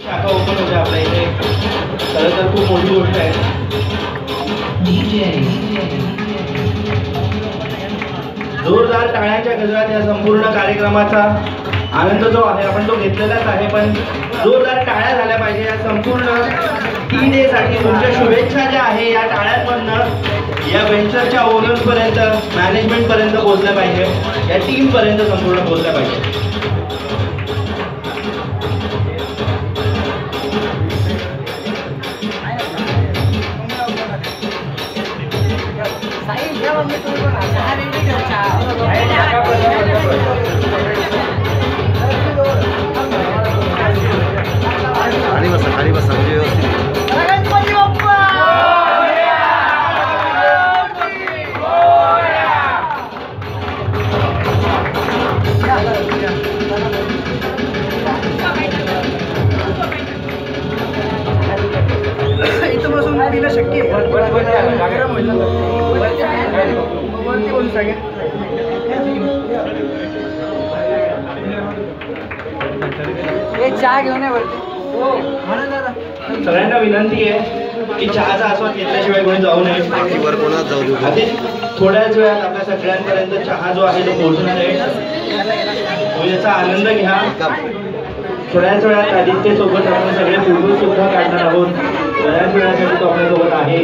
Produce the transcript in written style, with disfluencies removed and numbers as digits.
शाखा ओपन होते आपल्या इथे, खरं तर खूप मोठी गोष्ट आहे. जोरदार टाळ्यांच्या गजरात या संपूर्ण कार्यक्रमाचा आनंद जो आहे आपण तो घेतलेलाच आहे, पण जोरदार टाळ्या झाल्या पाहिजे या संपूर्ण टी डे साठी. तुमच्या शुभेच्छा ज्या आहे या टाळ्यांमधनं या वेंचरच्या ओनर्स पर्यंत, मॅनेजमेंट पर्यंत पोहोचल्या पाहिजे, या टीम पर्यंत संपूर्ण पोहोचल्या पाहिजे. खाली बसा म्हणजे व्यवस्थित. इथं बसून पिणं शक्य आहे. चहा घेऊन सगळ्यांना विनंती आहे की चहाचा आस्वाद घेतल्याशिवाय कोणी जाऊ नये. जाऊ देऊ. आधी थोड्याच वेळात आपल्या सगळ्यांपर्यंत चहा जो आहे तो पोहोचणार आहे, याचा आनंद घ्या. थोड्याच वेळात आदित्य सोबत आपण सगळे फोटो सुद्धा काढणार आहोत. बऱ्याच वेळासाठी तो आपल्यासोबत आहे.